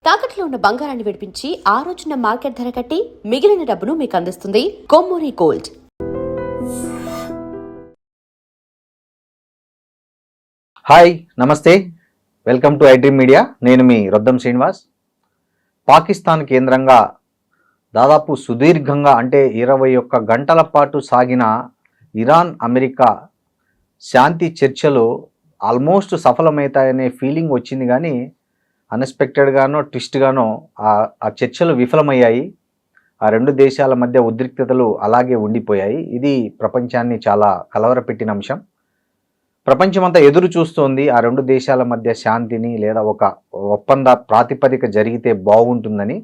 తాకట్లో ఉన్న బంగారాన్ని విడిపించి ఆ రోజున మార్కెట్ ధర కట్టి మిగిలిన డబ్బును మీకు అందిస్తుంది కొమ్మూరి గోల్డ్. హాయ్, నమస్తే, వెల్కమ్ టు ఐడ్రీమ్ మీడియా. నేను మీ రొద్దం శ్రీనివాస్. పాకిస్తాన్ కేంద్రంగా దాదాపు సుదీర్ఘంగా అంటే 21 గంటల పాటు సాగిన ఇరాన్ అమెరికా శాంతి చర్చలు ఆల్మోస్ట్ సఫలమవుతాయనే ఫీలింగ్ వచ్చింది, కానీ అన్ఎక్స్పెక్టెడ్గానో ట్విస్ట్గానో ఆ చర్చలు విఫలమయ్యాయి. ఆ రెండు దేశాల మధ్య ఉద్రిక్తతలు అలాగే ఉండిపోయాయి. ఇది ప్రపంచాన్ని చాలా కలవరపెట్టిన అంశం. ప్రపంచమంతా ఎదురు చూస్తోంది ఆ రెండు దేశాల మధ్య శాంతిని లేదా ఒక ఒప్పంద ప్రాతిపదిక జరిగితే బాగుంటుందని.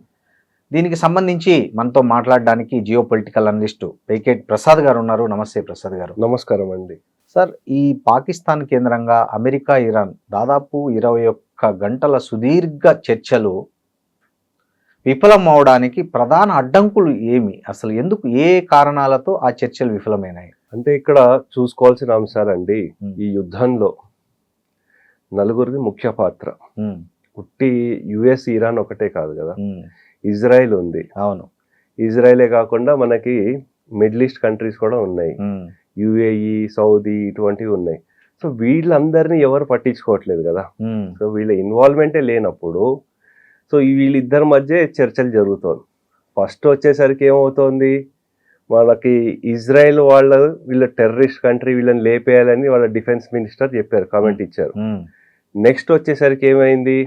దీనికి సంబంధించి మనతో మాట్లాడడానికి జియో పొలిటికల్ అనలిస్టు పేకేట్ ప్రసాద్ గారు ఉన్నారు. నమస్తే ప్రసాద్ గారు. నమస్కారం అండి. సార్, ఈ పాకిస్తాన్ కేంద్రంగా అమెరికా ఇరాన్ దాదాపు 21 గంటల సుదీర్ఘ చర్చలు విఫలం అవడానికి ప్రధాన అడ్డంకులు ఏమి? అసలు ఎందుకు, ఏ కారణాలతో ఆ చర్చలు విఫలమైనాయి? అంటే ఇక్కడ చూసుకోవాల్సిన అంశాలండి, ఈ యుద్ధంలో నలుగురిది ముఖ్య పాత్ర. ఉట్టి యుఎస్ ఇరాన్ ఒకటే కాదు కదా, ఇజ్రాయెల్ ఉంది. అవును, ఇజ్రాయెలే కాకుండా మనకి మిడిల్ ఈస్ట్ కంట్రీస్ కూడా ఉన్నాయి, యుఏఈ, సౌదీ, ఇటువంటివి ఉన్నాయి. సో వీళ్ళందరినీ ఎవరు పట్టించుకోవట్లేదు కదా. సో వీళ్ళ ఇన్వాల్వ్మెంటే లేనప్పుడు సో వీళ్ళిద్దరి మధ్య చర్చలు జరుగుతుంది. ఫస్ట్ వచ్చేసరికి ఏమవుతోంది, వాళ్ళకి ఇజ్రాయెల్ వీళ్ళ టెర్రరిస్ట్ కంట్రీ, వీళ్ళని లేపేయాలని వాళ్ళ డిఫెన్స్ మినిస్టర్ చెప్పారు, కామెంట్ ఇచ్చారు. నెక్స్ట్ వచ్చేసరికి ఏమైంది,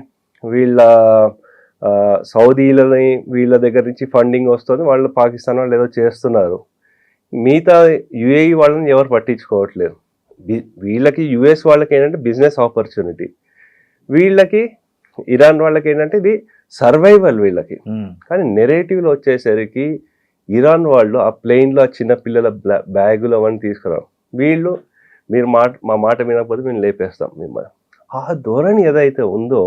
వీళ్ళ సౌదీలని వీళ్ళ దగ్గర నుంచి ఫండింగ్ వస్తుంది, వాళ్ళు పాకిస్తాన్ వాళ్ళు ఏదో చేస్తున్నారు. మిగతా యుఏఈ వాళ్ళని ఎవరు పట్టించుకోవట్లేదు. వీళ్ళకి యుఎస్ వాళ్ళకి ఏంటంటే బిజినెస్ ఆపర్చునిటీ, వీళ్ళకి ఇరాన్ వాళ్ళకి ఏంటంటే ఇది సర్వైవల్ వీళ్ళకి. కానీ నెరేటివ్లో వచ్చేసరికి ఇరాన్ వాళ్ళు ఆ ప్లెయిన్లో ఆ చిన్నపిల్లల బ్యాగులు అవన్నీ తీసుకురావు. వీళ్ళు మీరు మా మాట వినకపోతే మేము లేపేస్తాం మిమ్మల్ని. ఆ ధోరణి ఏదైతే ఉందో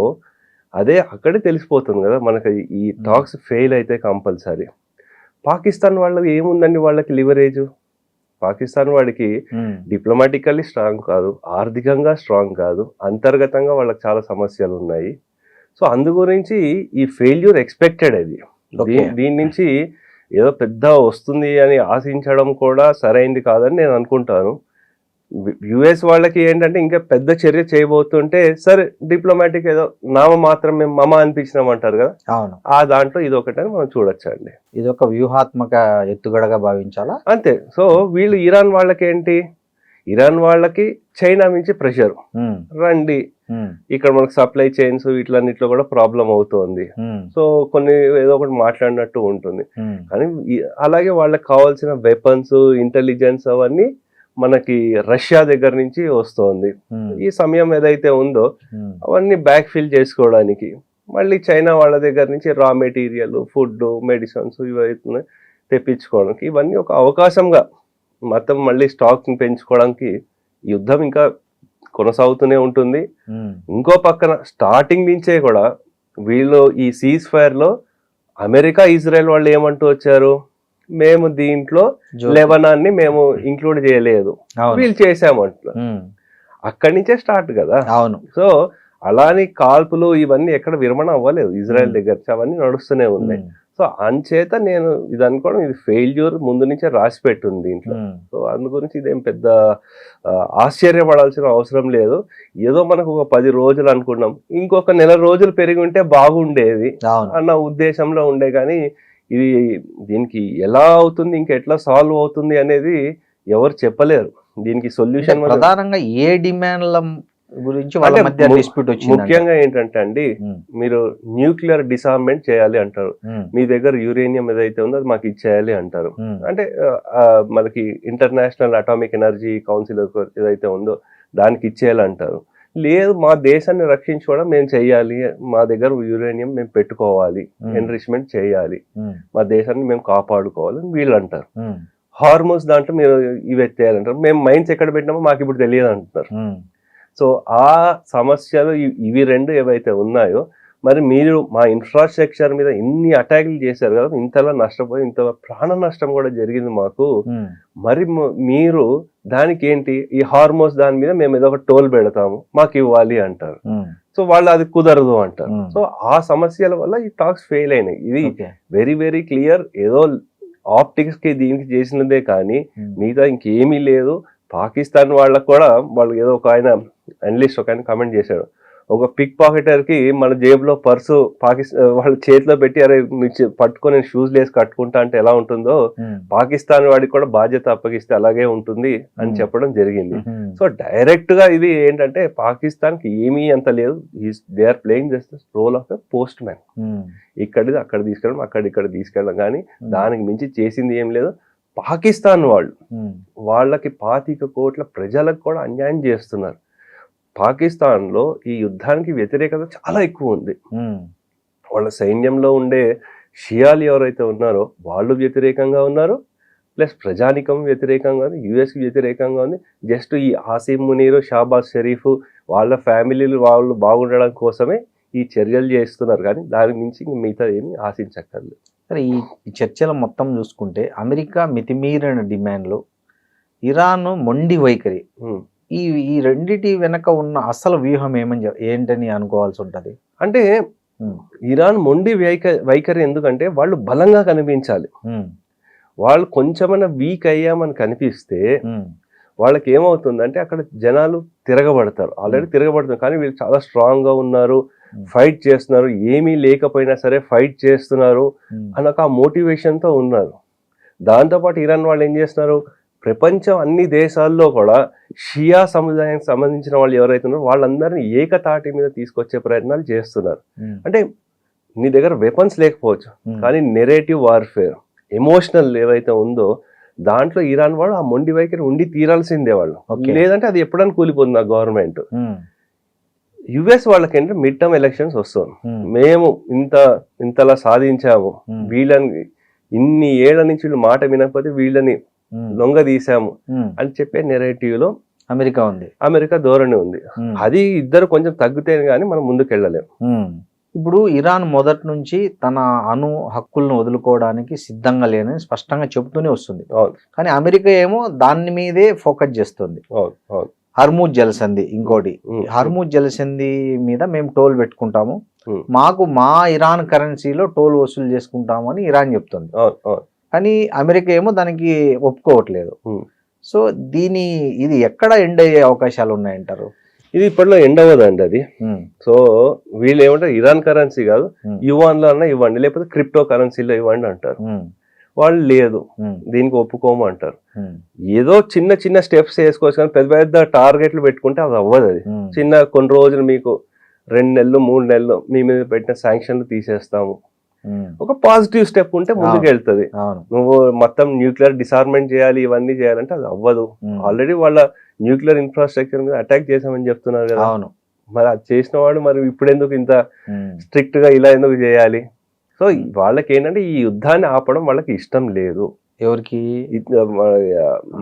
అదే అక్కడే తెలిసిపోతుంది కదా మనకి. ఈ టాక్స్ ఫెయిల్ అయితే కంపల్సరీ. పాకిస్తాన్ వాళ్ళకి ఏముందండి, వాళ్ళకి లివరేజ్. పాకిస్తాన్ వాడికి డిప్లొమాటికల్లీ స్ట్రాంగ్ కాదు, ఆర్థికంగా స్ట్రాంగ్ కాదు, అంతర్గతంగా వాళ్ళకి చాలా సమస్యలు ఉన్నాయి. సో అందు గురించి ఈ ఫెయిల్యూర్ ఎక్స్పెక్టెడ్. అది దీని నుంచి ఏదో పెద్ద వస్తుంది అని ఆశించడం కూడా సరైంది కాదని నేను అనుకుంటాను. యుఎస్ వాళ్ళకి ఏంటంటే ఇంకా పెద్ద చర్య చేయబోతుంటే సరే డిప్లొమాటిక్ ఏదో నామ మాత్రం మేము మమ అనిపించినామంటారు కదా. అవును, ఆ దాంట్లో ఇది ఒకటని మనం చూడొచ్చండి. ఇది ఒక వ్యూహాత్మక ఎత్తుగడగా భావించాలా? అంతే. సో వీళ్ళు ఇరాన్ వాళ్ళకి ఏంటి, ఇరాన్ వాళ్ళకి చైనా నుంచి ప్రెషర్, రండి ఇక్కడ మనకు సప్లై చైన్స్ వీటిలన్నిట్లో కూడా ప్రాబ్లం అవుతోంది. సో కొన్ని ఏదో ఒకటి మాట్లాడినట్టు ఉంటుంది. కానీ అలాగే వాళ్ళకి కావాల్సిన వెపన్స్, ఇంటెలిజెన్స్ అవన్నీ మనకి రష్యా దగ్గర నుంచి వస్తోంది. ఈ సమయం ఏదైతే ఉందో అవన్నీ బ్యాక్ ఫిల్ చేసుకోవడానికి మళ్ళీ చైనా వాళ్ళ దగ్గర నుంచి రా మెటీరియల్, ఫుడ్, మెడిసిన్స్ ఇవైతే తెప్పించుకోవడానికి ఇవన్నీ ఒక అవకాశంగా మొత్తం మళ్ళీ స్టాక్ని పెంచుకోవడానికి యుద్ధం ఇంకా కొనసాగుతూనే ఉంటుంది. ఇంకో పక్కన స్టార్టింగ్ నుంచే కూడా వీళ్ళు ఈ సీజ్ ఫైర్ లో అమెరికా, ఇజ్రాయెల్ వాళ్ళు ఏమంటూ వచ్చారు, మేము దీంట్లో లెబనాన్ని మేము ఇంక్లూడ్ చేయలేదు, వీళ్ళు చేసామంటున్నారు. అక్కడి నుంచే స్టార్ట్ కదా. అవును. సో అలాని కాల్పులు ఇవన్నీ ఎక్కడ విరమణ అవ్వలేదు ఇజ్రాయెల్ దగ్గర, అవన్నీ నడుస్తూనే ఉన్నాయి. సో అంచేత నేను ఇది అనుకోవడం, ఇది ఫెయిల్యూర్ ముందు నుంచే రాసి పెట్టుంది దీంట్లో. సో అందు గురించి ఇదేం పెద్ద ఆశ్చర్యపడాల్సిన అవసరం లేదు. ఏదో మనకు ఒక 10 రోజులు అనుకున్నాం, ఇంకొక నెల రోజులు పెరిగి ఉంటే బాగుండేది అన్న ఉద్దేశంలో ఉండే. కానీ ఇది దీనికి ఎలా అవుతుంది, ఇంకా ఎట్లా సాల్వ్ అవుతుంది అనేది ఎవరు చెప్పలేరు. దీనికి సొల్యూషన్ ప్రధానంగా ఏ డిమాండ్ల గురించి వాళ్ళ మధ్య డిస్ప్యూట్ వచ్చింది? ముఖ్యంగా ఏంటంటే అండి, మీరు న్యూక్లియర్ డిసార్మెంట్ చేయాలి అంటారు, మీ దగ్గర యురేనియం ఏదైతే ఉందో అది మాకు ఇచ్చేయాలి అంటారు. అంటే మనకి ఇంటర్నేషనల్ అటామిక్ ఎనర్జీ కౌన్సిల్ ఏదైతే ఉందో దానికి ఇచ్చేయాలి అంటారు. లేదు, మా దేశాన్ని రక్షించుకోవడం మేము చెయ్యాలి, మా దగ్గర యురేనియం మేము పెట్టుకోవాలి, ఎన్రిచ్మెంట్ చేయాలి, మా దేశాన్ని మేము కాపాడుకోవాలి అని వీళ్ళు అంటారు. హార్మోస్ దాంట్లో మీరు ఇవి ఎత్తేయాలంటారు, మేము మైన్స్ ఎక్కడ పెట్టినామో మాకు ఇప్పుడు తెలియదు అంటున్నారు. సో ఆ సమస్యలు ఇవి రెండు ఏవైతే ఉన్నాయో మరి మీరు మా ఇన్ఫ్రాస్ట్రక్చర్ మీద ఇన్ని అటాకులు చేశారు కదా, ఇంతలా నష్టపోయి ఇంత ప్రాణ నష్టం కూడా జరిగింది మాకు, మరి మీరు దానికి ఏంటి ఈ హార్మోస్ దాని మీద మేము ఏదో ఒక టోల్ పెడతాము మాకు ఇవ్వాలి అంటారు. సో వాళ్ళు అది కుదరదు అంటారు. సో ఆ సమస్యల వల్ల ఈ టాక్స్ ఫెయిల్ అయినాయి. ఇది వెరీ వెరీ క్లియర్. ఏదో ఆప్టిక్స్ కి దీనికి చేసినదే కానీ మిగతా ఇంకేమీ లేదు. పాకిస్తాన్ వాళ్ళకు కూడా వాళ్ళు ఏదో ఒక ఆయన అనలిస్ట్ ఒక ఆయన కమెంట్ చేశాడు, ఒక పిక్ పాకెటర్ కి మన జేబులో పర్సు పాకిస్తాన్ వాళ్ళ చేతిలో పెట్టి అరే పట్టుకొని షూస్ లేసి కట్టుకుంటా అంటే ఎలా ఉంటుందో పాకిస్తాన్ వాడికి కూడా బాధ్యత అప్పగిస్తే అలాగే ఉంటుంది అని చెప్పడం జరిగింది. సో డైరెక్ట్ గా ఇది ఏంటంటే పాకిస్తాన్ కి ఏమీ అంత లేదు, they are playing just role of a postman. ఇక్కడిది అక్కడ తీసుకెళ్ళడం, అక్కడ ఇక్కడ తీసుకెళ్ళడం, కానీ దానికి మించి చేసింది ఏం లేదు. పాకిస్తాన్ వాళ్ళకి 25 కోట్ల ప్రజలకు కూడా అన్యాయం చేస్తున్నారు. పాకిస్తాన్ లో ఈ యుద్ధానికి వ్యతిరేకత చాలా ఎక్కువ ఉంది. వాళ్ళ సైన్యంలో ఉండే షియాలు ఎవరైతే ఉన్నారో వాళ్ళు వ్యతిరేకంగా ఉన్నారు, ప్లస్ ప్రజానికం వ్యతిరేకంగా ఉంది, యుఎస్ వ్యతిరేకంగా ఉంది. జస్ట్ ఈ ఆసిమ్ మునీర్, షాబాజ్ షరీఫ్ వాళ్ళ ఫ్యామిలీలు వాళ్ళు బాగుండడం కోసమే ఈ చర్యలు చేస్తున్నారు, కానీ దానికి మించి మిగతా ఏమి ఆశించక్కర్లేదు. సరే, ఈ చర్చలు మొత్తం చూసుకుంటే అమెరికా మితిమీరిన డిమాండ్లు, ఇరాన్ మొండి వైఖరి, ఈ రెండిటి వెనక ఉన్న అసలు వ్యూహం ఏంటని అనుకోవాల్సి ఉంటది. అంటే ఇరాన్ మొండి వైఖరి ఎందుకంటే వాళ్ళు బలంగా కనిపించాలి. వాళ్ళు కొంచెమైనా వీక్ అయ్యామని కనిపిస్తే వాళ్ళకి ఏమవుతుందంటే అక్కడ జనాలు తిరగబడతారు. ఆల్రెడీ తిరగబడుతున్నారు, కానీ వీళ్ళు చాలా స్ట్రాంగ్ గా ఉన్నారు, ఫైట్ చేస్తున్నారు, ఏమీ లేకపోయినా సరే ఫైట్ చేస్తున్నారు అన్న ఆ మోటివేషన్ తో ఉన్నారు. దాంతోపాటు ఇరాన్ వాళ్ళు ఏం చేస్తున్నారు, ప్రపంచం అన్ని దేశాల్లో కూడా షియా సముదాయానికి సంబంధించిన వాళ్ళు ఎవరైతే ఉన్నారో వాళ్ళందరినీ ఏకతాటి మీద తీసుకొచ్చే ప్రయత్నాలు చేస్తున్నారు. అంటే నీ దగ్గర వెపన్స్ లేకపోవచ్చు, కానీ నెరేటివ్ వార్ఫేర్, ఎమోషనల్ ఏవైతే ఉందో దాంట్లో ఇరాన్ వాళ్ళు ఆ మొండి వైఖరి ఉండి తీరాల్సిందే వాళ్ళు, లేదంటే అది ఎప్పుడైనా కూలిపోతుంది ఆ గవర్నమెంట్. యుఎస్ వాళ్ళకి ఏంటంటే మిడ్ టర్మ్ ఎలక్షన్స్ వస్తుంది, మేము ఇంతలా సాధించాము, వీళ్ళని ఇన్ని ఏళ్ల నుంచి వీళ్ళు మాట వినకపోతే వీళ్ళని లొంగ తీసాము అని చెప్పే నెరేటివ్ లో అమెరికా ధోరణి ఉంది. అది ఇద్దరు కొంచెం తగ్గితే గానీ మనం ముందుకెళ్ళలేము. ఇప్పుడు ఇరాన్ మొదటి నుంచి తన అణు హక్కులను వదులుకోవడానికి సిద్ధంగా లేదని స్పష్టంగా చెబుతూనే వస్తుంది, కానీ అమెరికా ఏమో దాని మీదే ఫోకస్ చేస్తుంది. హర్మూజ్ జలసంధి ఇంకోటి, హర్మూజ్ జలసంధి మీద మేము టోల్ పెట్టుకుంటాము, మాకు మా ఇరాన్ కరెన్సీలో టోల్ వసూలు చేసుకుంటాము అని ఇరాన్ చెప్తుంది, కానీ అమెరికా ఏమో దానికి ఒప్పుకోవట్లేదు. సో ఇది ఎక్కడ ఎండ్ అయ్యే అవకాశాలు ఉన్నాయంటారు? ఇది ఇప్పట్లో ఎండ్ అవ్వదండి అది. సో వీళ్ళు ఏమంటారు, ఇరాన్ కరెన్సీ కాదు యువాన్లో అన్నా ఇవ్వండి, లేకపోతే క్రిప్టో కరెన్సీలో ఇవ్వండి అంటారు. వాళ్ళు లేదు దీనికి ఒప్పుకోము అంటారు. ఏదో చిన్న చిన్న స్టెప్స్ వేసుకోవచ్చు, కానీ పెద్ద పెద్ద టార్గెట్లు పెట్టుకుంటే అది అవ్వదు. అది చిన్న కొన్ని రోజులు మీకు 2 నెలలు 3 నెలలు మీ మీద పెట్టిన శాంక్షన్లు తీసేస్తాము, ఒక పాజిటివ్ స్టెప్ ఉంటే ముందుకు వెళ్తుంది. నువ్వు మొత్తం న్యూక్లియర్ డిసార్మెంట్ చేయాలి ఇవన్నీ చేయాలంటే అది అవ్వదు. ఆల్రెడీ వాళ్ళ న్యూక్లియర్ ఇన్ఫ్రాస్ట్రక్చర్ మీద అటాక్ చేసామని చెప్తున్నారు కదా, మరి అది చేసిన వాడు మరి ఇప్పుడు ఎందుకు ఇంత స్ట్రిక్ట్ గా ఇలా ఎందుకు చేయాలి? సో వాళ్ళకి ఏంటంటే ఈ యుద్ధాన్ని ఆపడం వాళ్ళకి ఇష్టం లేదు. ఎవరికి?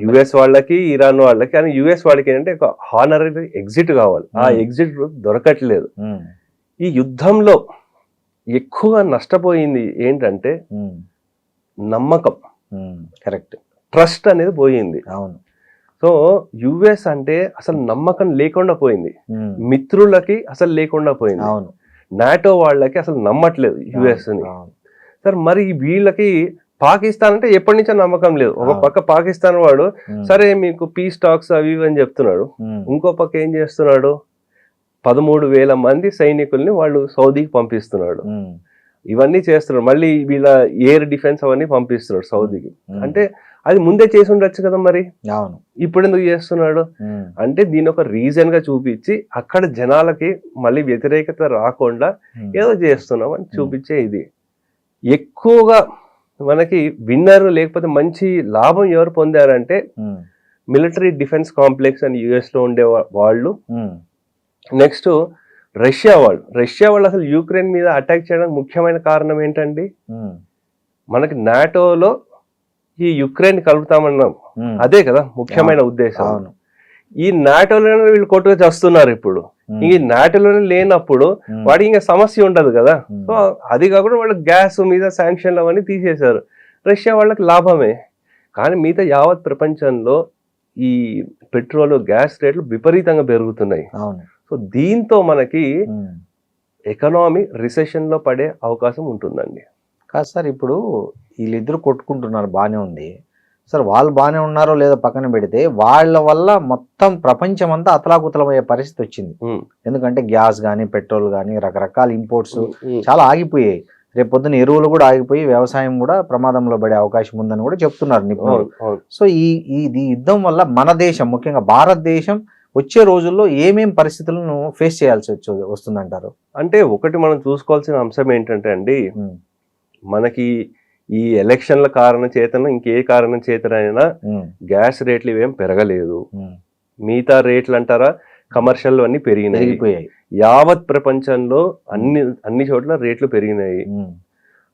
యుఎస్ వాళ్ళకి, ఇరాన్ వాళ్ళకి. కానీ యుఎస్ వాళ్ళకి ఏంటంటే ఒక హానరీ ఎగ్జిట్ కావాలి, ఆ ఎగ్జిట్ దొరకట్లేదు. ఈ యుద్ధంలో ఎక్కువ నష్టపోయింది ఏంటంటే నమ్మకం, కరెక్ట్, ట్రస్ట్ అనేది పోయింది. అవును. సో యుఎస్ అంటే అసలు నమ్మకం లేకుండా పోయింది, మిత్రులకి అసలు లేకుండా పోయింది. అవును. నాటో వాళ్ళకి అసలు నమ్మట్లేదు యుఎస్ ని. సరే మరి వీళ్ళకి పాకిస్తాన్ అంటే ఎప్పటి నుంచో నమ్మకం లేదు. ఒక పక్క పాకిస్తాన్ వాడు సరే మీకు పీస్ టాక్స్ అవి ఇవి అని చెప్తున్నాడు, ఇంకో పక్క ఏం చేస్తున్నాడు, 13,000 మంది సైనికుల్ని వాళ్ళు సౌదీకి పంపిస్తున్నాడు, ఇవన్నీ చేస్తున్నాడు. మళ్ళీ వీళ్ళ ఎయిర్ డిఫెన్స్ అవన్నీ పంపిస్తున్నాడు సౌదీకి. అంటే అది ముందే చేసి ఉండొచ్చు కదా, మరి ఇప్పుడు ఎందుకు చేస్తున్నాడు అంటే దీని ఒక రీజన్ గా చూపించి అక్కడ జనాలకి మళ్ళీ వ్యతిరేకత రాకుండా ఏదో చేస్తున్నాం అని చూపించే ఇది. ఎక్కువగా మనకి విన్నర్ లేకపోతే మంచి లాభం ఎవరు పొందారంటే మిలిటరీ డిఫెన్స్ కాంప్లెక్స్ అని యుఎస్ లో ఉండే వాళ్ళు, నెక్స్ట్ రష్యా వాళ్ళు అసలు యుక్రెయిన్ మీద అటాక్ చేయడానికి ముఖ్యమైన కారణం ఏంటండి, మనకి నాటోలో ఈ యుక్రెయిన్ కలుపుతామన్నాం, అదే కదా ముఖ్యమైన ఉద్దేశం. ఈ నాటోలో వీళ్ళు కొట్టుకు చేస్తున్నారు ఇప్పుడు. ఇంక నాటిలోనే లేనప్పుడు వాడికి ఇంకా సమస్య ఉండదు కదా. సో అది కాకుండా వాళ్ళు గ్యాస్ మీద శాంక్షన్లు అవన్నీ తీసేశారు. రష్యా వాళ్ళకి లాభమే. కానీ మిగతా యావత్ ప్రపంచంలో ఈ పెట్రోల్ గ్యాస్ రేట్లు విపరీతంగా పెరుగుతున్నాయి. సో దీంతో మనకి ఎకనామీ రిసెషన్ లో పడే అవకాశం ఉంటుందండి. కాదు సార్, ఇప్పుడు వీళ్ళిద్దరు కొట్టుకుంటున్నారు, బాగానే ఉంది సార్. వాళ్ళు బాగానే ఉన్నారో లేదో పక్కన పెడితే వాళ్ళ వల్ల మొత్తం ప్రపంచం అంతా అతలాకుతలమయ్యే పరిస్థితి వచ్చింది. ఎందుకంటే గ్యాస్ కానీ పెట్రోల్ కానీ రకరకాల ఇంపోర్ట్స్ చాలా ఆగిపోయాయి. రేపు పొద్దున ఎరువులు కూడా ఆగిపోయి వ్యవసాయం కూడా ప్రమాదంలో పడే అవకాశం ఉందని కూడా చెప్తున్నారు నిపుణులు. సో ఈ యుద్ధం వల్ల మన దేశం, ముఖ్యంగా భారతదేశం వచ్చే రోజుల్లో ఏమేం పరిస్థితులను ఫేస్ చేయాల్సి వస్తుందంటారు? అంటే ఒకటి మనం చూసుకోవాల్సిన అంశం ఏంటంటే అండి, మనకి ఈ ఎలక్షన్ల కారణం చేతన ఇంకే కారణం చేతనైనా గ్యాస్ రేట్లు ఇవేం పెరగలేదు. మిగతా రేట్లు అంటారా, కమర్షియల్ అన్ని పెరిగినాయి. యావత్ ప్రపంచంలో అన్ని చోట్ల రేట్లు పెరిగినాయి.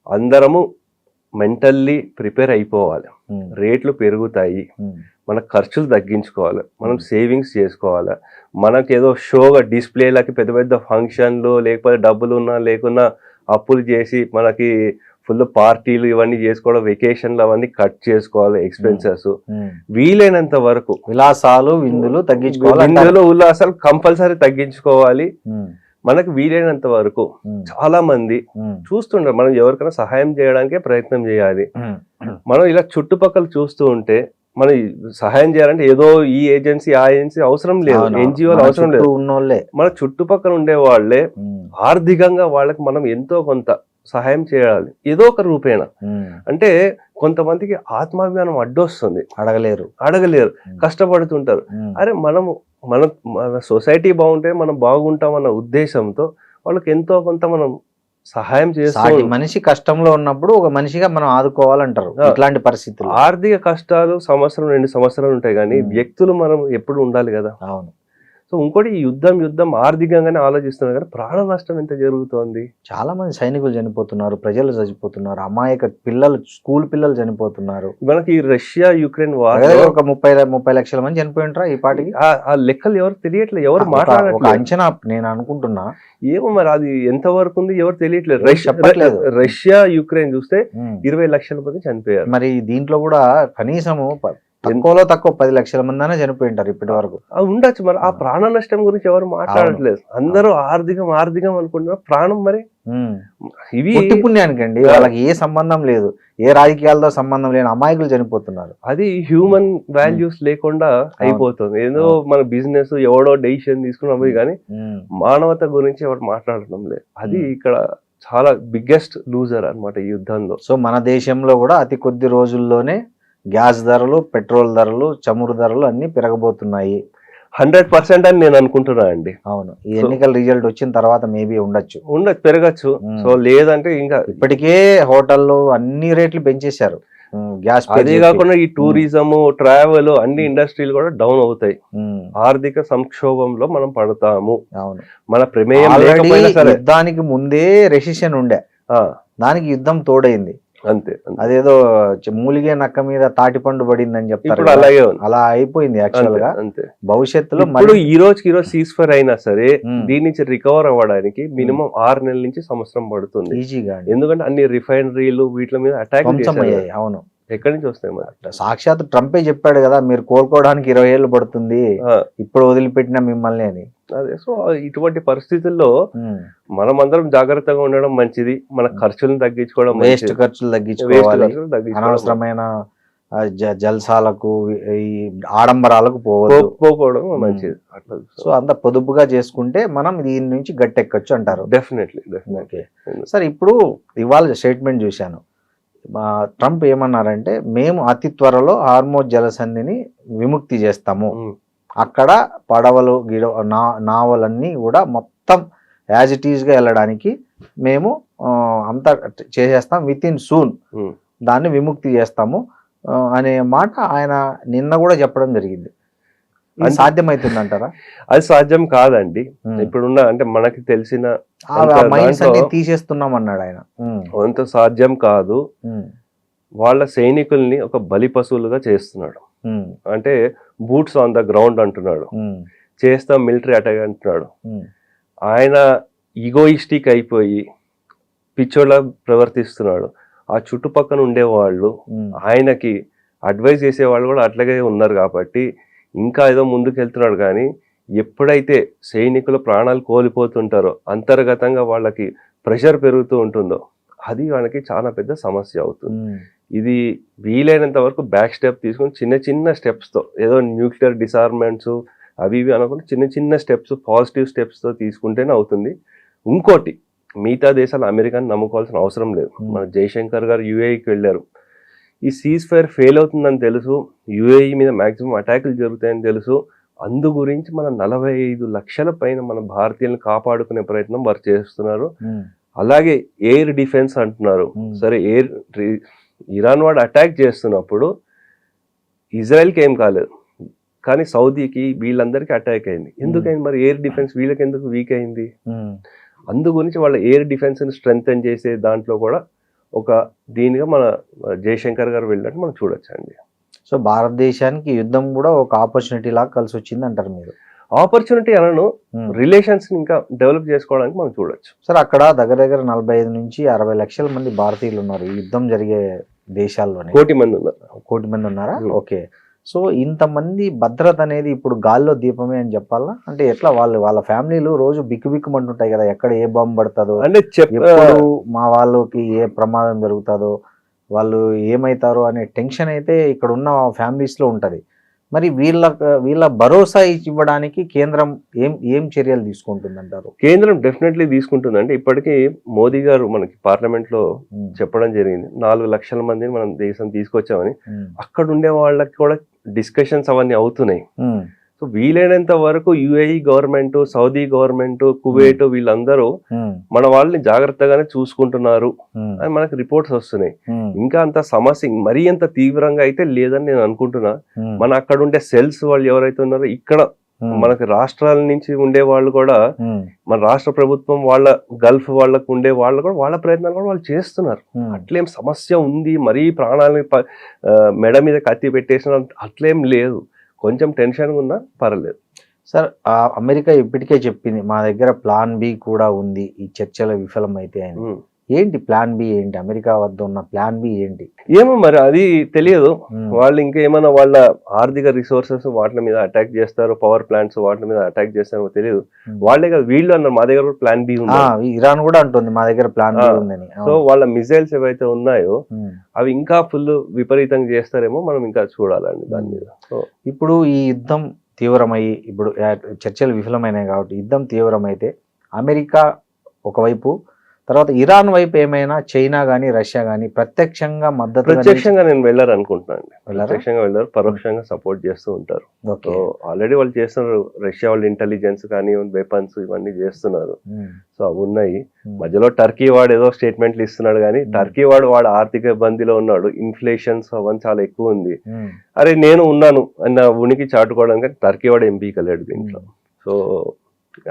అందరము మెంటల్లీ ప్రిపేర్ అయిపోవాలి. రేట్లు పెరుగుతాయి, మన ఖర్చులు తగ్గించుకోవాలి, మనం సేవింగ్స్ చేసుకోవాలి. మనకేదో షోగా డిస్ప్లేలకి పెద్ద పెద్ద ఫంక్షన్లు లేకపోతే డబ్బులు ఉన్నా లేకున్నా అప్పులు చేసి మనకి ఫుల్ పార్టీలు ఇవన్నీ చేసుకోవడం, వెకేషన్లు అవన్నీ కట్ చేసుకోవాలి ఎక్స్పెన్సెస్. వీలైనంత వరకు విలాసాలు విందులు తగ్గించుకోవాలి. విందులు ఉల్లాసాలు కంపల్సరీ తగ్గించుకోవాలి. మనకు వీలైనంత వరకు చాలా మంది చూస్తుంటారు, మనం ఎవరికైనా సహాయం చేయడానికే ప్రయత్నం చేయాలి. మనం ఇలా చుట్టుపక్కల చూస్తూ ఉంటే మనం సహాయం చేయాలంటే ఏదో ఈ ఏజెన్సీ ఆ ఏజెన్సీ అవసరం లేదు, ఎన్జిఓలు అవసరం లేదు. మన చుట్టుపక్కల ఉండే వాళ్ళే ఆర్థికంగా వాళ్ళకి మనం ఎంతో కొంత సహాయం చేయాలి ఏదో ఒక రూపేణ. అంటే కొంతమందికి ఆత్మాభిమానం అడ్డొస్తుంది, అడగలేరు, కష్టపడుతుంటారు. అరే మన సొసైటీ బాగుంటే మనం బాగుంటాం అన్న ఉద్దేశంతో వాళ్ళకి ఎంతో కొంత మనం సహాయం చేస్తాం. మనిషి కష్టంలో ఉన్నప్పుడు ఒక మనిషిగా మనం ఆదుకోవాలంటారు. ఇట్లాంటి పరిస్థితులు ఆర్థిక కష్టాలు సంవత్సరం 2 సంవత్సరాలు ఉంటాయి, కానీ వ్యక్తులు మనం ఎప్పుడు ఉండాలి కదా. అవును. సో ఇంకోటి యుద్ధం ఆర్థికంగానే ఆలోచిస్తున్నారు, కానీ ప్రాణ నష్టం ఎంత జరుగుతోంది. చాలా మంది సైనికులు చనిపోతున్నారు, ప్రజలు చనిపోతున్నారు, అమాయక పిల్లలు, స్కూల్ పిల్లలు చనిపోతున్నారు. మనకి రష్యా యుక్రెయిన్ వార్ ఒక 30 లక్షల మంది చనిపోయి ఉంటారా ఈ పాటికి? ఆ లెక్కలు ఎవరు తెలియట్లేదు, ఎవరు మాట్లాడట్లేదు. అంచనా నేను అనుకుంటున్నా, ఏమో మరి అది ఎంత వరకు ఉంది ఎవరు తెలియట్లేదు. రష్యా యుక్రెయిన్ చూస్తే 20 లక్షల మంది చనిపోయారు. మరి దీంట్లో కూడా కనీసము తక్కువ 10 లక్షల మంది అయినా చనిపోయి ఉంటారు ఇప్పటి వరకు. ఉండొచ్చు. మరి ఆ ప్రాణ నష్టం గురించి ఎవరు మాట్లాడట్లేదు. అందరూ ఆర్థికం అనుకుంటున్నారు, ప్రాణం మరి ఇవి పుణ్యానికండి, వాళ్ళకి ఏ సంబంధం లేదు, ఏ రాజకీయాలతో సంబంధం లేని అమాయకులు చనిపోతున్నారు. అది హ్యూమన్ వాల్యూస్ లేకుండా అయిపోతుంది. ఏదో మన బిజినెస్ ఎవడో డెసిషన్ తీసుకున్నాం, కానీ మానవత గురించి ఎవరు మాట్లాడటం లేదు. అది ఇక్కడ చాలా బిగ్గెస్ట్ లూజర్ అన్నమాట ఈ యుద్ధంలో. సో మన దేశంలో కూడా అతి కొద్ది రోజుల్లోనే గ్యాస్ ధరలు, పెట్రోల్ ధరలు, చమురు ధరలు అన్ని పెరగబోతున్నాయి. 100% అని నేను అనుకుంటున్నా అండి. అవును, ఈ ఎన్నికల రిజల్ట్ వచ్చిన తర్వాత మేబీ ఉండొచ్చు, పెరగచ్చు. సో లేదంటే ఇంకా ఇప్పటికే హోటల్లో అన్ని రేట్లు పెంచేశారు గ్యాస్. అదే కాకుండా ఈ టూరిజం, ట్రావెల్ అన్ని ఇండస్ట్రీలు కూడా డౌన్ అవుతాయి. ఆర్థిక సంక్షోభంలో మనం పడతాము. అవును, మన ప్రమేయం లేకపోయినా సరే. యుద్ధానికి ముందే రెసిషన్ ఉండే, దానికి యుద్ధం తోడైంది అంతే. అదేదో మూలిగే నక్క మీద తాటిపండు పడిందని చెప్తారు, అలా అయిపోయింది యాక్చువల్ గా. భవిష్యత్తులో ఈ రోజుకి సీజ్ ఫైర్ అయినా సరే దీని నుంచి రికవర్ అవ్వడానికి మినిమం 6 నెలల నుంచి సంవత్సరం పడుతుంది ఈజీగా. ఎందుకంటే అన్ని రిఫైనరీలు వీటి మీద అటాక్ అయ్యాయి. అవును, ఎక్కడి నుంచి వస్తాయి మరి? సాక్షాత్ ట్రంపే చెప్పాడు కదా, మీరు కోలుకోవడానికి 20 ఏళ్ళు పడుతుంది, ఇప్పుడు వదిలిపెట్టిన మిమ్మల్ని అని. అదే. సో ఇటువంటి పరిస్థితుల్లో మనం అందరం జాగ్రత్తగా ఉండడం మంచిది. మన ఖర్చులను తగ్గించుకోవడం, వేస్ట్ ఖర్చులు తగ్గించుకోవాలి, అనవసరమైన జల్సాలకు ఈ ఆడంబరాలకు పోకపోవడం మంచిది. సో అంత పొదుపుగా చేసుకుంటే మనం దీని నుంచి గట్టెక్కచ్చు అంటారు. డెఫినెట్లీ. ఓకే సార్, ఇప్పుడు ఇవాళ స్టేట్మెంట్ చూశాను, ట్రంప్ ఏమన్నారంటే మేము అతి త్వరలో హార్మోజ్ జలసంధిని విముక్తి చేస్తాము, అక్కడ పడవలు నావలన్నీ కూడా మొత్తం యాజ్ ఇట్ ఈజ్ గా వెళ్ళడానికి మేము అంతా చేసేస్తాం, విత్ ఇన్ సూన్ దాన్ని విముక్తి చేస్తాము అనే మాట ఆయన నిన్న కూడా చెప్పడం జరిగింది. సాధ్యమవుతుంది అంటారా? అది సాధ్యం కాదండి. ఇప్పుడున్న అంటే మనకి తెలిసిన తీసేస్తున్నాం అన్నాడు ఆయన. అంత సాధ్యం కాదు. వాళ్ళ సైనికుల్ని ఒక బలి పశువులుగా చేస్తున్నాడు. అంటే బూట్స్ ఆన్ ద గ్రౌండ్ అంటున్నాడు. చేస్తాం మిలిటరీ అటాక్ అంటున్నాడు. ఉమ్, ఆయన ఈగోయిస్టిక్ అయిపోయి పిచ్చోళ్ళ ప్రవర్తిస్తున్నాడు. ఆ చుట్టుపక్కల ఉండేవాళ్ళు ఉమ్, ఆయనకి అడ్వైజ్ చేసేవాళ్ళు కూడా అట్లాగే ఉన్నారు కాబట్టి ఇంకా ఏదో ముందుకు వెళ్తున్నాడు. కానీ ఎప్పుడైతే సైనికుల ప్రాణాలు కోల్పోతుంటారో అంతర్గతంగా వాళ్ళకి ప్రెషర్ పెరుగుతూ ఉంటుందో అది వాళ్ళకి చాలా పెద్ద సమస్య అవుతుంది. ఉమ్, ఇది వీలైనంత వరకు బ్యాక్ స్టెప్ తీసుకొని చిన్న చిన్న స్టెప్స్తో, ఏదో న్యూక్లియర్ డిసార్మెంట్స్ అవి ఇవి అనకుండా చిన్న చిన్న స్టెప్స్, పాజిటివ్ స్టెప్స్తో తీసుకుంటేనే అవుతుంది. ఇంకోటి, మిగతా దేశాలు అమెరికాని నమ్ముకోవాల్సిన అవసరం లేదు. మన జయశంకర్ గారు యుఏఈకి వెళ్ళారు. ఈ సీజ్ ఫైర్ ఫెయిల్ అవుతుందని తెలుసు, యుఏఈ మీద మ్యాక్సిమం అటాకులు జరుగుతాయని తెలుసు. అందు గురించి మన 45 లక్షల పైన మన భారతీయులను కాపాడుకునే ప్రయత్నం వారు చేస్తున్నారు. ఉమ్, అలాగే ఎయిర్ డిఫెన్స్ అంటున్నారు. సరే, ఇరాన్ వాడు అటాక్ చేస్తున్నప్పుడు ఇజ్రాయెల్కి ఏం కాలేదు, కానీ సౌదీకి వీళ్ళందరికీ అటాక్ అయింది. ఎందుకైంది మరి ఎయిర్ డిఫెన్స్ వీళ్ళకి ఎందుకు వీక్ అయింది? ఉమ్, అందు గురించి వాళ్ళ ఎయిర్ డిఫెన్స్ని స్ట్రెంగ్తన్ చేసే దాంట్లో కూడా ఒక దీనిగా మన జయశంకర్ గారు వెళ్ళినట్టు మనం చూడొచ్చు అండి. సో భారతదేశానికి యుద్ధం కూడా ఒక ఆపర్చునిటీ లాగా కలిసి వచ్చింది అంటారు మీరు? ఆపర్చునిటీ అనను, రిలేషన్స్ ఇంకా డెవలప్ చేసుకోవడానికి మనం చూడొచ్చు. సార్, అక్కడ దగ్గర దగ్గర 45 నుంచి 60 లక్షల మంది భారతీయులు ఉన్నారు ఈ యుద్ధం జరిగే దేశాల్లోనే. 1 కోటి మంది ఉన్నారు. 1 కోటి మంది ఉన్నారా? ఓకే. సో ఇంతమంది భద్రత అనేది ఇప్పుడు గాల్లో దీపమే అని చెప్పాలా? అంటే ఎట్లా వాళ్ళ ఫ్యామిలీలు రోజు బిక్కుబిక్కుమంటుంటాయి కదా, ఎక్కడ ఏ బాంబు పడుతుందో, అంటే ఎప్పుడు మా వాళ్ళకి ఏ ప్రమాదం జరుగుతుందో, వాళ్ళు ఏమవుతారో అనే టెన్షన్ అయితే ఇక్కడ ఉన్న ఫ్యామిలీస్ లో ఉంటది. మరి వీళ్ళ భరోసా ఇవ్వడానికి కేంద్రం ఏం చర్యలు తీసుకుంటుందంటారు? కేంద్రం డెఫినెట్లీ తీసుకుంటుందండి. ఇప్పటికీ మోదీ గారు మనకి పార్లమెంట్ లో చెప్పడం జరిగింది, 4 లక్షల మందిని మనం దేశం తీసుకొచ్చామని. అక్కడ ఉండే వాళ్ళకి కూడా డిస్కషన్స్ అవన్నీ అవుతున్నాయి. సో వీలైనంత వరకు UAE government, Saudi government, Kuwait వీళ్ళందరూ మన వాళ్ళని జాగ్రత్తగానే చూసుకుంటున్నారు అని మనకు రిపోర్ట్స్ వస్తున్నాయి. ఇంకా అంత సమస్య మరీ అంత తీవ్రంగా అయితే లేదని నేను అనుకుంటున్నా. మన అక్కడ ఉండే సెల్స్ వాళ్ళు ఎవరైతే ఉన్నారో ఇక్కడ మనకి రాష్ట్రాల నుంచి ఉండే వాళ్ళు కూడా, మన రాష్ట్ర ప్రభుత్వం వాళ్ళ గల్ఫ్ వాళ్ళకు ఉండే వాళ్ళు కూడా వాళ్ళ ప్రయత్నాలు కూడా వాళ్ళు చేస్తున్నారు. అట్లేం సమస్య ఉంది, మరీ ప్రాణాలని మెడ మీద కత్తి పెట్టేసిన అట్లేం లేదు. కొంచెం టెన్షన్గా ఉన్నా పర్లేదు. సార్, అమెరికా ఇప్పటికే చెప్పింది మా దగ్గర ప్లాన్ బి కూడా ఉంది ఈ చర్చలు విఫలమైతే అని. ఏంటి ప్లాన్ బి? ఏంటి అమెరికా వద్ద ఉన్న ప్లాన్ బి ఏంటి? ఏమో మరి అది తెలియదు. వాళ్ళు ఇంకా ఏమైనా వాళ్ళ ఆర్థిక రిసోర్సెస్ వాటి మీద అటాక్ చేస్తారు, పవర్ ప్లాంట్స్ వాటి మీద అటాక్ చేస్తారో తెలియదు. వాళ్ళే కదా వీళ్ళు అన్నారు మా దగ్గర ప్లాన్ బి ఉంది. ఇరాన్ కూడా అంటుంది మా దగ్గర ప్లాన్ బి ఉందని. సో వాళ్ళ మిసైల్స్ ఏవైతే ఉన్నాయో అవి ఇంకా ఫుల్ విపరీతంగా చేస్తారేమో, మనం ఇంకా చూడాలండి దాని మీద. ఇప్పుడు ఈ యుద్ధం తీవ్రమయ్యి, ఇప్పుడు చర్చలు విఫలమైనాయి కాబట్టి యుద్ధం తీవ్రమైతే అమెరికా ఒకవైపు, తర్వాత ఇరాన్ వైపు ఏమైనా చైనా గానీ రష్యా గానీ ప్రత్యక్షంగా మద్దతు? ప్రత్యక్షంగా నేను వెళ్ళారు అనుకుంటున్నాను. ప్రత్యక్షంగా వెళ్ళారు, పరోక్షంగా సపోర్ట్ చేస్తూ ఉంటారు. సో ఆల్రెడీ వాళ్ళు చేస్తున్నారు. రష్యా వాళ్ళు ఇంటెలిజెన్స్ కానీ వెపన్స్ ఇవన్నీ చేస్తున్నారు. సో అవి ఉన్నాయి. మధ్యలో టర్కీ వాడు ఏదో స్టేట్మెంట్లు ఇస్తున్నాడు, కానీ టర్కీ వాడు ఆర్థిక ఇబ్బందిలో ఉన్నాడు. ఇన్ఫ్లేషన్స్ అవన్నీ చాలా ఎక్కువ ఉంది. అరే నేను ఉన్నాను అన్న ఉనికి చాటుకోవడానికి టర్కీ వాడు ఎంపీకలేడు దీంట్లో. సో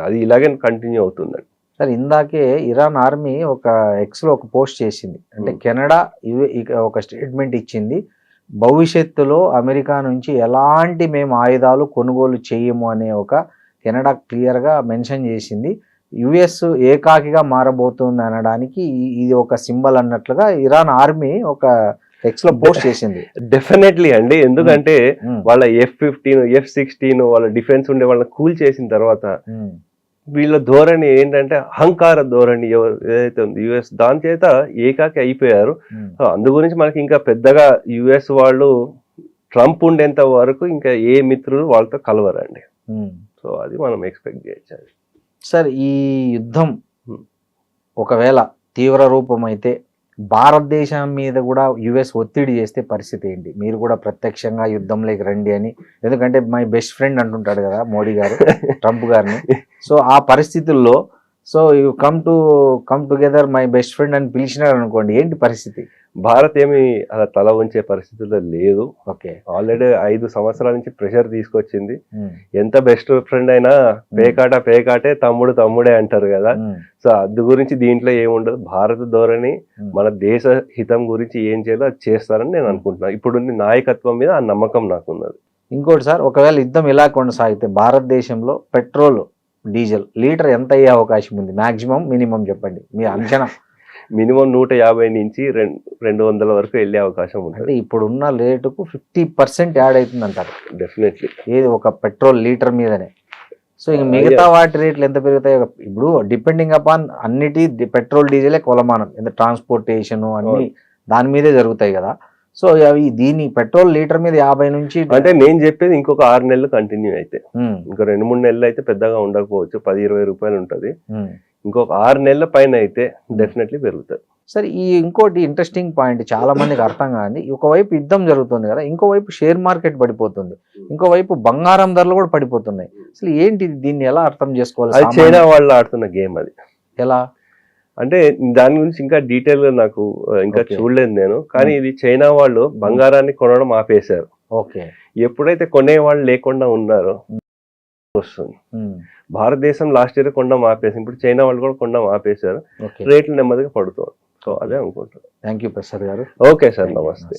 అది ఇలాగే కంటిన్యూ అవుతుందండి. సార్, ఇందాకే ఇరాన్ ఆర్మీ ఒక ఎక్స్లో ఒక పోస్ట్ చేసింది. అంటే కెనడా ఒక స్టేట్మెంట్ ఇచ్చింది, భవిష్యత్తులో అమెరికా నుంచి ఎలాంటి మేము ఆయుధాలు కొనుగోలు చేయము అనే ఒక కెనడా క్లియర్గా మెన్షన్ చేసింది. యుఎస్ ఏకాకిగా మారబోతుంది అనడానికి ఇది ఒక సింబల్ అన్నట్లుగా ఇరాన్ ఆర్మీ ఒక ఎక్స్ లో పోస్ట్ చేసింది. డెఫినెట్లీ అండి, ఎందుకంటే వాళ్ళ F-15, F-16 వాళ్ళ డిఫెన్స్ ఉండే వాళ్ళని కూల్ చేసిన తర్వాత వీళ్ళ ధోరణి ఏంటంటే అహంకార ధోరణి ఏదైతే ఉంది యుఎస్, దాని చేత ఏకాకి అయిపోయారు. అందు గురించి మనకి ఇంకా పెద్దగా యుఎస్ వాళ్ళు ట్రంప్ ఉండేంత వరకు ఇంకా ఏ మిత్రులు వాళ్ళతో కలవరండి. సో అది మనం ఎక్స్పెక్ట్ చేయొచ్చు. సార్, ఈ యుద్ధం ఒకవేళ తీవ్ర రూపం అయితే భారతదేశం మీద కూడా యుఎస్ ఒత్తిడి చేస్తే పరిస్థితి ఏంటి? మీరు కూడా ప్రత్యక్షంగా యుద్ధంలోకి రండి అని, ఎందుకంటే మై బెస్ట్ ఫ్రెండ్ అంటుంటాడు కదా మోడీ గారు ట్రంప్ గారిని. సో ఆ పరిస్థితుల్లో so you come together my best friend అని పిలిచినారు అనుకోండి, ఏంటి పరిస్థితి? భారత్ ఏమి అలా తల ఉంచే పరిస్థితుల్లో లేదు. ఓకే, ఆల్రెడీ 5 సంవత్సరాల నుంచి ప్రెషర్ తీసుకొచ్చింది. ఎంత బెస్ట్ ఫ్రెండ్ అయినా పేకాటే తమ్ముడే అంటారు కదా. సో అందు గురించి దీంట్లో ఏముండదు. భారత ధోరణి మన దేశ హితం గురించి ఏం చేయాలో అది చేస్తారని నేను అనుకుంటున్నాను. ఇప్పుడు నాయకత్వం మీద ఆ నమ్మకం నాకున్నది. ఇంకోటి సార్, ఒకవేళ యుద్ధం ఇలా కొనసాగితే భారతదేశంలో పెట్రోల్ డీజిల్ లీటర్ ఎంత అయ్యే అవకాశం ఉంది? మాక్సిమం మినిమం చెప్పండి మీ అంచనా. మినిమం 150 నుంచి 200 వరకు వెళ్ళే అవకాశం అంటే ఉంటుంది. ఇప్పుడున్న రేటుకు 50% యాడ్ అవుతుంది అంటారు డెఫినెట్లీ. ఏది ఒక పెట్రోల్ లీటర్ మీదనే. సో ఇంక మిగతా వాటి రేట్లు ఎంత పెరుగుతాయి? ఇప్పుడు డిపెండింగ్ అపాన్ అన్నిటి పెట్రోల్ డీజిలే కొలమానం, ఎంత ట్రాన్స్పోర్టేషన్ అన్ని దాని మీదే జరుగుతాయి కదా. సో అవి దీని పెట్రోల్ లీటర్ మీద 50 నుంచి అంటే నేను చెప్పేది ఇంకొక 6 నెలలు కంటిన్యూ అయితే, ఉమ్, ఇంకో 2-3 నెలలు అయితే పెద్దగా ఉండకపోవచ్చు, 10-20 రూపాయలు ఉంటుంది. ఉమ్. ఇంకొక 6 నెలల పైన అయితే డెఫినెట్లీ పెరుగుతుంది. సరే, ఈ ఇంకోటి ఇంట్రెస్టింగ్ పాయింట్ చాలా మందికి అర్థం కాదు. ఒకవైపు యుద్ధం జరుగుతుంది కదా, ఇంకోవైపు షేర్ మార్కెట్ పడిపోతుంది, ఇంకోవైపు బంగారం ధరలు కూడా పడిపోతున్నాయి. అసలు ఏంటి దీన్ని ఎలా అర్థం చేసుకోవాలి? అది చైనా వాళ్ళు ఆడుతున్న గేమ్ అది. ఎలా అంటే దాని గురించి ఇంకా డీటెయిల్ గా నాకు ఇంకా Okay. చూడలేదు నేను, కానీ ఇది చైనా వాళ్ళు బంగారాన్ని కొనడం ఆపేశారు. ఓకే. ఎప్పుడైతే కొనేవాళ్ళు లేకుండా ఉన్నారో వస్తుంది. భారతదేశం లాస్ట్ ఇయర్ కొనడం ఆపేసి, ఇప్పుడు చైనా వాళ్ళు కూడా కొనడం ఆపేశారు. ఓకే. రేట్లు నెమ్మదిగా పడుతుంది. సో అదే అనుకుంటున్నాను. థ్యాంక్ యూ ప్రసాద్ గారు. ఓకే సార్, నమస్తే.